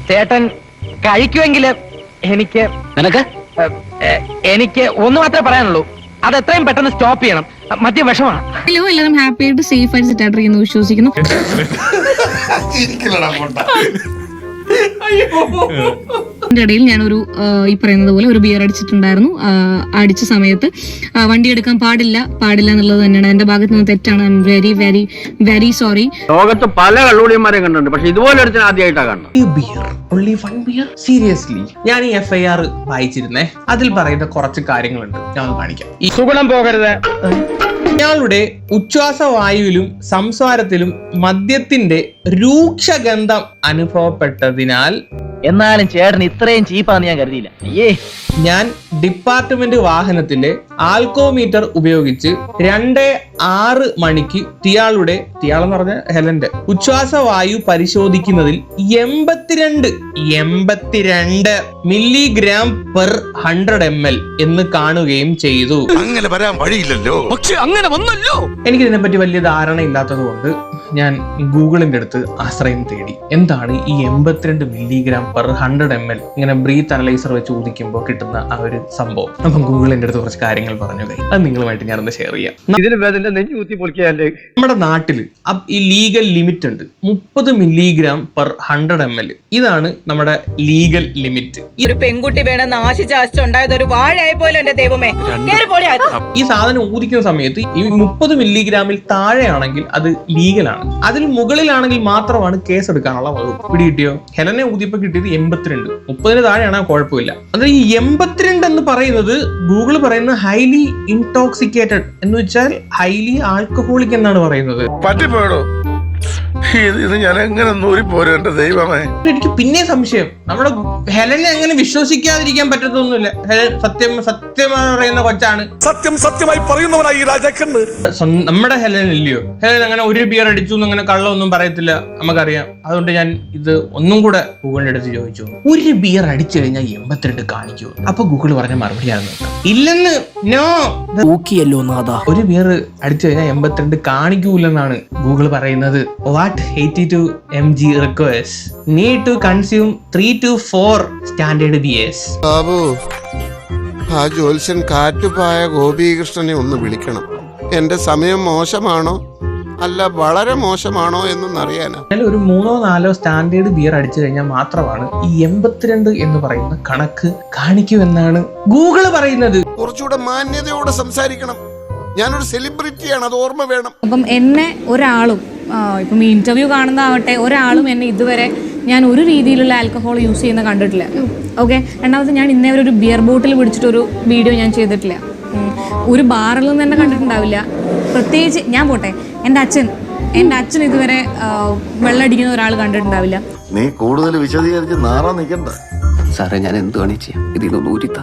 ചേട്ടൻ കഴിക്കുമെങ്കിൽ എനിക്ക് എനിക്ക് ഒന്ന് മാത്രമേ പറയാനുള്ളൂ, അത് എത്രയും പെട്ടെന്ന് സ്റ്റോപ്പ് ചെയ്യണം. മദ്യം വിഷമാണ്. ഹലോ, എല്ലാവരും ഹാപ്പി ആയിട്ട് സേഫ് ആയിട്ട് സെറ്റ് ആയിട്ട് വിശ്വസിക്കുന്നു. ഇടയിൽ ഞാനൊരു ഈ പറയുന്നത് പോലെ ഒരു ബിയർ അടിച്ചിട്ടുണ്ടായിരുന്നു. അടിച്ച സമയത്ത് വണ്ടി എടുക്കാൻ പാടില്ല എന്നുള്ളത് തന്നെയാണ് എന്റെ ഭാഗത്ത് നിന്ന് തെറ്റാണ്. I am very very very sorry. ലോകത്ത് പല കള്ളുടിയന്മാരെ കണ്ടിട്ടുണ്ട്, പക്ഷെ ഇതുപോലെ ഒരുത്തിന് ആദ്യമായിട്ടാണ് കാണുന്നത്. സീരിയസ്ലി ഞാൻ ഈ FIR വായിച്ചിരുന്നേ. അതിൽ പറയുന്ന കുറച്ച് കാര്യങ്ങളുണ്ട്, ഞാൻ ഒന്ന് കാണിക്കാം. ഈ സുഗുണം പോകരുത്. ഇയാളുടെ ഉച്ഛ്വാസവായുവിലും സംസാരത്തിലും മദ്യത്തിന്റെ രൂക്ഷഗന്ധം അനുഭവപ്പെട്ടതിനാൽ, എന്നാലും ചേട്ടൻ ഇത്രയും ചീപ്പാന്ന് ഞാൻ കരുതിയില്ല. ഞാൻ ഡിപ്പാർട്ട്മെന്റ് വാഹനത്തിലെ ആൽക്കോമീറ്റർ ഉപയോഗിച്ച് 2:06 മണിക്ക് ടിയാളെന്ന് പറഞ്ഞ ഹെലന്റെ ഉച്ഛ്വാസവായു പരിശോധിക്കുന്നതിൽ 82 മില്ലിഗ്രാം പെർ 100 ml എന്ന് കാണുകയും ചെയ്തു. അങ്ങനെ വരാൻ വഴിയില്ലല്ലോ. പക്ഷെ അങ്ങനെ വന്നല്ലോ. എനിക്ക് ഇതിനെപ്പറ്റി വലിയ ധാരണ ഇല്ലാത്തത് കൊണ്ട് ഞാൻ ഗൂഗിളിന്റെ അടുത്ത് ആശ്രയം തേടി. എന്താണ് ഈ 82 മില്ലിഗ്രാം പെർ 100 ml ഇങ്ങനെ ബ്രീത്ത് അനലൈസർ വെച്ച് ഊതിക്കുമ്പോൾ കിട്ടുന്ന ആ ഒരു സംഭവം? അപ്പം ഗൂഗിളിന്റെ അടുത്ത് കുറച്ച് കാര്യങ്ങൾ പറഞ്ഞു തരും. അത് നിങ്ങളുമായിട്ട് ഞാനൊന്ന് ഷെയർ ചെയ്യാം. നമ്മുടെ നാട്ടില് ഈ ലീഗൽ ലിമിറ്റ് ഉണ്ട്, 30 മില്ലിഗ്രാം പെർ 100 ml. ഇതാണ് നമ്മുടെ ലീഗൽ ലിമിറ്റ്. ഒരു പെൺകുട്ടി വേണമെന്ന് ആശിച്ചാശിച്ചുണ്ടായത് ഒരു വാഴയായി പോലും എന്റെ ദൈവമേ. ഈ സാധനം ഊതിക്കുന്ന സമയത്ത് ഈ 30 മില്ലിഗ്രാമിൽ താഴെയാണെങ്കിൽ അത് ലീഗലാണ്. അതിൽ മുകളിലാണെങ്കിൽ മാത്രമാണ് കേസ് എടുക്കാനുള്ള വകുപ്പ്. പിടികിട്ടിയോ? ഹെലനെ ഊതിയപ്പോ കിട്ടിയത് 82. 30 താഴെയാണ് കുഴപ്പമില്ല. അത് ഈ 82 എന്ന് പറയുന്നത് ഗൂഗിൾ പറയുന്നത് ഹൈലി ഇൻടോക്സിക്കേറ്റഡ് എന്ന് വെച്ചാൽ ഹൈലി ആൽക്കഹോളിക് എന്നാണ് പറയുന്നത്. പറ്റിപ്പോയോ? ഇത് ഞാൻ എങ്ങനെ നൂരിപ്പോരും എന്റെ ദൈവമേ. എനിക്ക് പിന്നെ സംശയം, നമ്മുടെ ഹെലനെ അങ്ങനെ വിശ്വസിക്കാതിരിക്കാൻ പറ്റത്തൊന്നുമില്ല. ഹെലൻ സത്യമായി പറയുന്ന കൊച്ചാണ്. സത്യമായി പറയുന്നവനായി ഈ രാജാക്കന്ന്. നമ്മുടെ ഹെലൻ ഇല്ലയോ? ഹെലൻ അങ്ങനെ ഒരു ബിയർ അടിച്ചു അങ്ങനെ കള്ളൊന്നും പറയത്തില്ല, നമുക്കറിയാം. അതുകൊണ്ട് ഞാൻ ഇത് ഒന്നും കൂടെ ഗൂഗിളിന്റെ അടുത്ത് ചോദിച്ചു, ഒരു ബിയർ അടിച്ചു കഴിഞ്ഞാൽ 82 കാണിക്കൂ? അപ്പൊ ഗൂഗിൾ പറഞ്ഞ മറുപടിയാണ് ഇല്ലെന്ന്. നോ, ഒരു ബിയർ അടിച്ചു കഴിഞ്ഞാൽ 82 കാണിക്കൂലെന്നാണ് ഗൂഗിൾ പറയുന്നത്. What 82 mg requires need to consume 3 to 4 standard beers. Babu, ആ ജ്യോത്സ്യൻ കാറ്റുപായ ഗോപീകൃഷ്ണനെ ഒന്ന് വിളിക്കണം. എന്റെ സമയം മോശമാണോ അല്ല വളരെ മോശമാണോ എന്നറിയാനാ. ഒരു 3-4 സ്റ്റാൻഡേർഡ് ബിയർ അടിച്ചു കഴിഞ്ഞാൽ മാത്രമാണ് ഈ 82 എന്ന് പറയുന്ന കണക്ക് കാണിക്കൂ എന്നാണ് ഗൂഗിൾ പറയുന്നത്. കുറച്ചുകൂടെ മാന്യതയോടെ സംസാരിക്കണം. ഞാനൊരു സെലിബ്രിറ്റിയാണ്, അത് ഓർമ്മ വേണം. അപ്പം എന്നെ ഒരാളും ഇപ്പം ഈ ഇന്റർവ്യൂ കാണുന്നതാവട്ടെ, ഒരാളും എന്നെ ഇതുവരെ ഞാൻ ഒരു രീതിയിലുള്ള ആൽക്കഹോൾ യൂസ് ചെയ്യുന്ന കണ്ടിട്ടില്ല. ഓക്കെ, രണ്ടാമത് ഞാൻ ഇന്നേ ഒരു ബിയർ ബോട്ടിൽ പിടിച്ചിട്ടൊരു വീഡിയോ ഞാൻ ചെയ്തിട്ടില്ല. ഒരു ബാറിൽ നിന്ന് തന്നെ കണ്ടിട്ടുണ്ടാവില്ല. പ്രത്യേകിച്ച് ഞാൻ പോട്ടെ, എൻ്റെ അച്ഛൻ ഇതുവരെ വെള്ളമടിക്കുന്ന ഒരാൾ കണ്ടിട്ടുണ്ടാവില്ല. നീ കൂടുതൽ വിശദീകരിച്ച് നാറാൻ നിൽക്കണ്ട സാറേ. ഞാൻ എന്ത് വേണേ ചെയ്യാം, ഇതിനൊന്നും ഊരിത്താ.